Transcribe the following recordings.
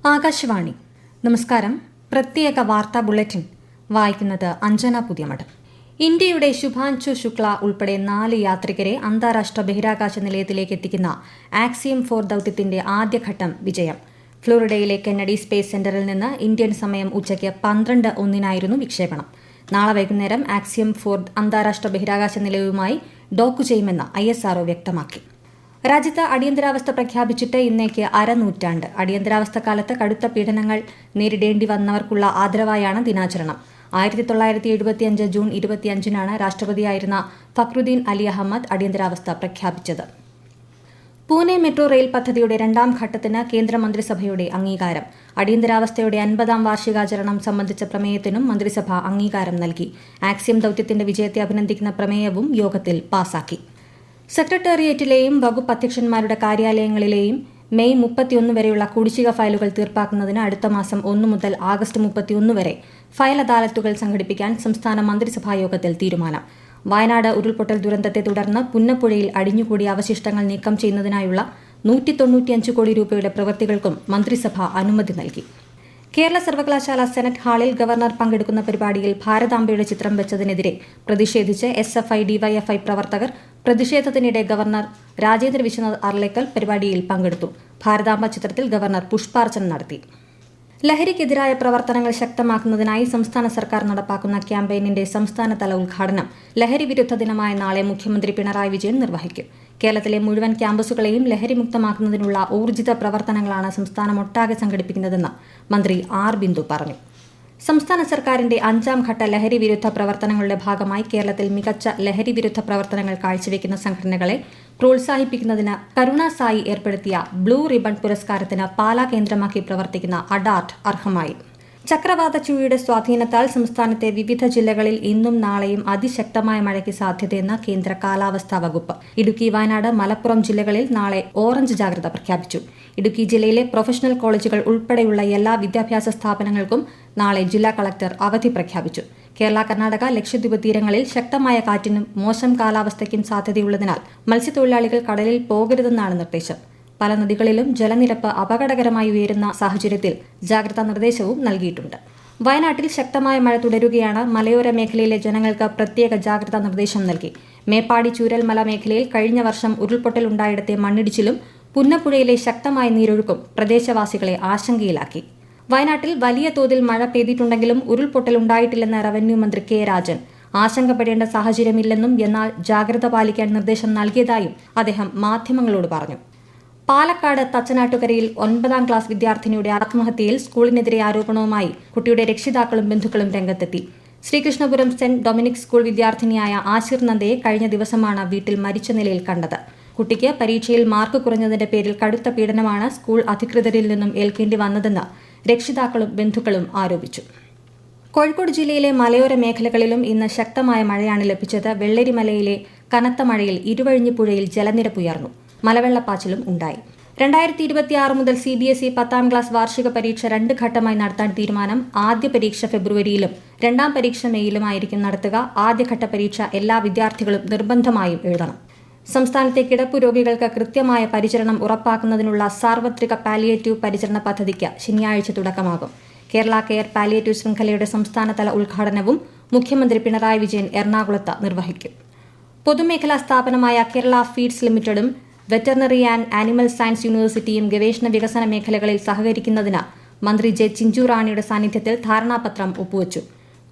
ആകാശവാണി. നമസ്കാരം. പ്രത്യേക വാർത്താ ബുള്ളറ്റിൻ വായിക്കുന്നത് അഞ്ജന പുതിയമഠം. ഇന്ത്യയുടെ ശുഭാൻശു ശുക്ല ഉൾപ്പെടെ 4 യാത്രികരെ അന്താരാഷ്ട്ര ബഹിരാകാശ നിലയത്തിലേക്ക് എത്തിക്കുന്ന ആക്സിയം 4 ദൌത്യത്തിന്റെ ആദ്യഘട്ടം വിജയം. ഫ്ലോറിഡയിലെ കെന്നഡി സ്പേസ് സെന്ററിൽ നിന്ന് ഇന്ത്യൻ സമയം ഉച്ചയ്ക്ക് 12:01 വിക്ഷേപണം. നാളെ വൈകുന്നേരം ആക്സിയം 4 അന്താരാഷ്ട്ര ബഹിരാകാശ നിലയവുമായി ഡോക്ക് ചെയ്യുമെന്ന് ISRO വ്യക്തമാക്കി. രാജ്യത്ത് അടിയന്തരാവസ്ഥ പ്രഖ്യാപിച്ചിട്ട് ഇന്നേക്ക് അരനൂറ്റാണ്ട്. അടിയന്തരാവസ്ഥ കാലത്ത് കടുത്ത പീഡനങ്ങൾ നേരിടേണ്ടി വന്നവർക്കുള്ള ആദരവായാണ് ദിനാചരണം. 1975 ജൂൺ 25 രാഷ്ട്രപതിയായിരുന്ന ഫക്രുദ്ദീൻ അലി അഹമ്മദ് അടിയന്തരാവസ്ഥ പ്രഖ്യാപിച്ചത്. പൂനെ മെട്രോ റെയിൽ പദ്ധതിയുടെ 2ാം ഘട്ടത്തിന് കേന്ദ്രമന്ത്രിസഭയുടെ അംഗീകാരം. അടിയന്തരാവസ്ഥയുടെ 50ാം വാർഷികാചരണം സംബന്ധിച്ച പ്രമേയത്തിനും മന്ത്രിസഭ അംഗീകാരം നൽകി. ആക്സിയം ദൌത്യത്തിന്റെ വിജയത്തെ അഭിനന്ദിക്കുന്ന പ്രമേയവും യോഗത്തിൽ പാസാക്കി. സെക്രട്ടേറിയറ്റിലെയും വകുപ്പ് അധ്യക്ഷന്മാരുടെ കാര്യാലയങ്ങളിലെയും മെയ് 31 വരെയുള്ള കുടിശ്ശിക ഫയലുകൾ തീർപ്പാക്കുന്നതിന് അടുത്ത മാസം 1 മുതൽ ആഗസ്റ്റ് 31 വരെ ഫയൽ അദാലത്തുകൾ സംഘടിപ്പിക്കാൻ സംസ്ഥാന മന്ത്രിസഭാ യോഗത്തിൽ തീരുമാനം. വയനാട് ഉരുൾപൊട്ടൽ ദുരന്തത്തെ തുടർന്ന് പുന്നപ്പുഴയിൽ അടിഞ്ഞുകൂടിയ അവശിഷ്ടങ്ങൾ നീക്കം ചെയ്യുന്നതിനായുള്ള 195 കോടി രൂപയുടെ പ്രവൃത്തികൾക്കും മന്ത്രിസഭ അനുമതി നൽകി. കേരള സർവകലാശാല സെനറ്റ് ഹാളിൽ ഗവർണർ പങ്കെടുക്കുന്ന പരിപാടിയിൽ ഭാരതാംബയുടെ ചിത്രം വെച്ചതിനെതിരെ പ്രതിഷേധിച്ച് SFI DYFI പ്രവർത്തകർ പ്രതിഷേധത്തിനിടെ ഗവർണർ രാജേന്ദ്ര വിശ്വനാഥ് അർലേക്കർ പരിപാടിയിൽ പങ്കെടുത്തു. ഭാരതാംബ ചിത്രത്തിൽ ഗവർണർ പുഷ്പാർച്ചന നടത്തി. ലഹരിക്കെതിരായ പ്രവർത്തനങ്ങൾ ശക്തമാക്കുന്നതിനായി സംസ്ഥാന സർക്കാർ നടപ്പാക്കുന്ന ക്യാമ്പയിനിന്റെ സംസ്ഥാനതല ഉദ്ഘാടനം ലഹരി വിരുദ്ധ ദിനമായ നാളെ മുഖ്യമന്ത്രി പിണറായി വിജയൻ നിർവഹിക്കും. കേരളത്തിലെ മുഴുവൻ ക്യാമ്പസുകളെയും ലഹരിമുക്തമാക്കുന്നതിനുള്ള ഊർജിത പ്രവർത്തനങ്ങളാണ് സംസ്ഥാനമൊട്ടാകെ സംഘടിപ്പിക്കുന്നതെന്ന് മന്ത്രി R. ബിന്ദു പറഞ്ഞു. സംസ്ഥാന സർക്കാരിന്റെ 5ാം ഘട്ട ലഹരി വിരുദ്ധ പ്രവർത്തനങ്ങളുടെ ഭാഗമായി കേരളത്തിൽ മികച്ച ലഹരി വിരുദ്ധ പ്രവർത്തനങ്ങൾ കാഴ്ചവെക്കുന്ന സംഘടനകളെ പ്രോത്സാഹിപ്പിക്കുന്നതിന് കരുണ സായി ഏർപ്പെടുത്തിയ ബ്ലൂ റിബൺ പുരസ്കാരത്തിന് പാലാ കേന്ദ്രമാക്കി പ്രവർത്തിക്കുന്ന അഡാർട്ട് അർഹമായി. ചക്രവാത ചുഴിയുടെ സ്വാധീനത്താൽ സംസ്ഥാനത്തെ വിവിധ ജില്ലകളിൽ ഇന്നും നാളെയും അതിശക്തമായ മഴയ്ക്ക് സാധ്യതയെന്ന് കേന്ദ്ര കാലാവസ്ഥാ വകുപ്പ്. ഇടുക്കി, വയനാട്, മലപ്പുറം ജില്ലകളിൽ നാളെ ഓറഞ്ച് ജാഗ്രത പ്രഖ്യാപിച്ചു. ഇടുക്കി ജില്ലയിലെ പ്രൊഫഷണൽ കോളേജുകൾ ഉൾപ്പെടെയുള്ള എല്ലാ വിദ്യാഭ്യാസ സ്ഥാപനങ്ങൾക്കും നാളെ ജില്ലാ കളക്ടർ അവധി പ്രഖ്യാപിച്ചു. കേരള, കർണാടക, ലക്ഷദ്വീപ് തീരങ്ങളിൽ ശക്തമായ കാറ്റിനും മോശം കാലാവസ്ഥയ്ക്കും സാധ്യതയുള്ളതിനാൽ മത്സ്യത്തൊഴിലാളികൾ കടലിൽ പോകരുതെന്നാണ് നിർദ്ദേശം. പല നദികളിലും ജലനിരപ്പ് അപകടകരമായി ഉയരുന്ന സാഹചര്യത്തിൽ ജാഗ്രതാ നിർദ്ദേശവും നൽകിയിട്ടുണ്ട്. വയനാട്ടിൽ ശക്തമായ മഴ തുടരുകയാണ്. മലയോര മേഖലയിലെ ജനങ്ങൾക്ക് പ്രത്യേക ജാഗ്രതാ നിർദ്ദേശം നൽകി. മേപ്പാടി ചൂരൽമല മേഖലയിൽ കഴിഞ്ഞ വർഷം ഉരുൾപൊട്ടലുണ്ടായിടത്തെ മണ്ണിടിച്ചിലും പുന്നപ്പുഴയിലെ ശക്തമായ നീരൊഴുക്കും പ്രദേശവാസികളെ ആശങ്കയിലാക്കി. വയനാട്ടിൽ വലിയ തോതിൽ മഴ പെയ്തിട്ടുണ്ടെങ്കിലും ഉരുൾപൊട്ടലുണ്ടായിട്ടില്ലെന്ന് റവന്യൂ മന്ത്രി K. രാജൻ. ആശങ്കപ്പെടേണ്ട സാഹചര്യമില്ലെന്നും എന്നാൽ ജാഗ്രത പാലിക്കാൻ നിർദ്ദേശം നൽകിയതായും അദ്ദേഹം മാധ്യമങ്ങളോട് പറഞ്ഞു. പാലക്കാട് തച്ചനാട്ടുകരയിൽ 9ാം ക്ലാസ് വിദ്യാർത്ഥിനിയുടെ ആത്മഹത്യയിൽ സ്കൂളിനെതിരെ ആരോപണവുമായി കുട്ടിയുടെ രക്ഷിതാക്കളും ബന്ധുക്കളും രംഗത്തെത്തി. ശ്രീകൃഷ്ണപുരം സെന്റ് ഡൊമിനിക് സ്കൂൾ വിദ്യാർത്ഥിനിയായ ആശിർ നന്ദയെ കഴിഞ്ഞ ദിവസമാണ് വീട്ടിൽ മരിച്ച നിലയിൽ കണ്ടത്. കുട്ടിക്ക് പരീക്ഷയിൽ മാർക്ക് കുറഞ്ഞതിന്റെ പേരിൽ കടുത്ത പീഡനമാണ് സ്കൂൾ അധികൃതരിൽ നിന്നും ഏൽക്കേണ്ടി വന്നതെന്ന് രക്ഷിതാക്കളും ബന്ധുക്കളും ആരോപിച്ചു. കോഴിക്കോട് ജില്ലയിലെ മലയോര മേഖലകളിലും ഇന്ന് ശക്തമായ മഴയാണ് ലഭിച്ചത്. വെള്ളരിമലയിലെ കനത്ത മഴയിൽ ഇരുവഴിഞ്ഞി പുഴയിൽ ജലനിരപ്പ് ഉയർന്നു. മലവെള്ളപ്പാച്ചിലും ഉണ്ടായി. 2026 മുതൽ CBSE 10ാം ക്ലാസ് വാർഷിക പരീക്ഷ 2 ഘട്ടമായി നടത്താൻ തീരുമാനം. ആദ്യ പരീക്ഷ ഫെബ്രുവരിയിലും 2ാം പരീക്ഷ മെയ്യിലുമായിരിക്കും നടത്തുക. ആദ്യഘട്ട പരീക്ഷ എല്ലാ വിദ്യാർത്ഥികളും നിർബന്ധമായും എഴുതണം. സംസ്ഥാനത്തെ കിടപ്പു രോഗികൾക്ക് കൃത്യമായ പരിചരണം ഉറപ്പാക്കുന്നതിനുള്ള സാർവത്രിക പാലിയേറ്റീവ് പരിചരണ പദ്ധതിക്ക് ശനിയാഴ്ച തുടക്കമാകും. കേരള കെയർ പാലിയേറ്റീവ് ശൃംഖലയുടെ സംസ്ഥാനതല ഉദ്ഘാടനവും മുഖ്യമന്ത്രി പിണറായി വിജയൻ എറണാകുളത്ത് നിർവഹിക്കും. പൊതുമേഖലാ സ്ഥാപനമായ കേരള ഫീഡ്സ് ലിമിറ്റഡും വെറ്ററിനറി ആൻഡ് ആനിമൽ സയൻസ് യൂണിവേഴ്സിറ്റിയും ഗവേഷണ വികസന മേഖലകളിൽ സഹകരിക്കുന്നതിന് മന്ത്രി J. ചിഞ്ചു റാണിയുടെ സാന്നിധ്യത്തിൽ ധാരണാപത്രം ഒപ്പുവച്ചു.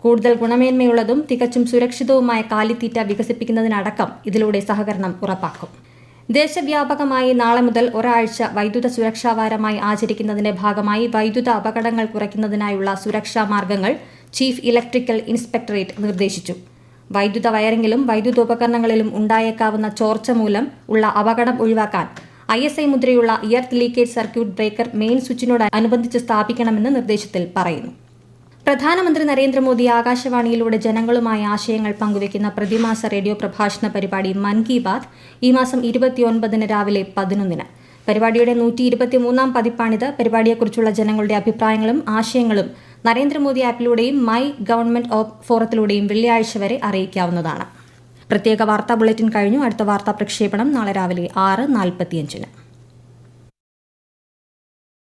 കൂടുതൽ ഗുണമേന്മയുള്ളതും തികച്ചും സുരക്ഷിതവുമായ കാലിത്തീറ്റ വികസിപ്പിക്കുന്നതിനടക്കം ഇതിലൂടെ സഹകരണം ഉറപ്പാക്കും. ദേശവ്യാപകമായി നാളെ മുതൽ ഒരാഴ്ച വൈദ്യുത സുരക്ഷാ വാരമായി ആചരിക്കുന്നതിന്റെ ഭാഗമായി വൈദ്യുത അപകടങ്ങൾ കുറയ്ക്കുന്നതിനായുള്ള സുരക്ഷാ മാർഗങ്ങൾ ചീഫ് ഇലക്ട്രിക്കൽ ഇൻസ്പെക്ടറേറ്റ് നിർദ്ദേശിച്ചു. വൈദ്യുത വയറിംഗിലും വൈദ്യുതോപകരണങ്ങളിലും ഉണ്ടായേക്കാവുന്ന ചോർച്ച മൂലം ഉള്ള അപകടം ഒഴിവാക്കാൻ ISI മുദ്രയുള്ള earth leakage circuit breaker main സ്വിച്ചിനോട് അനുബന്ധിച്ച് സ്ഥാപിക്കണമെന്ന് നിർദ്ദേശത്തിൽ പറയുന്നു. പ്രധാനമന്ത്രി നരേന്ദ്രമോദി ആകാശവാണിയിലൂടെ ജനങ്ങളുമായി ആശയങ്ങൾ പങ്കുവയ്ക്കുന്ന പ്രതിമാസ റേഡിയോ പ്രഭാഷണ പരിപാടി മൻ കി ബാത് ഈ മാസം 29 രാവിലെ 11. പരിപാടിയുടെ 123ാം പതിപ്പാണിത്. പരിപാടിയെക്കുറിച്ചുള്ള ജനങ്ങളുടെ അഭിപ്രായങ്ങളും ആശയങ്ങളും നരേന്ദ്രമോദി ആപ്പിലൂടെയും മൈ ഗവൺമെന്റ് ഫോറത്തിലൂടെയും വെള്ളിയാഴ്ച വരെ അറിയിക്കാവുന്നതാണ്. പ്രത്യേക വാർത്താ ബുള്ളറ്റിൻ കഴിഞ്ഞു. അടുത്ത വാർത്താ പ്രക്ഷേപണം നാളെ രാവിലെ 6:45.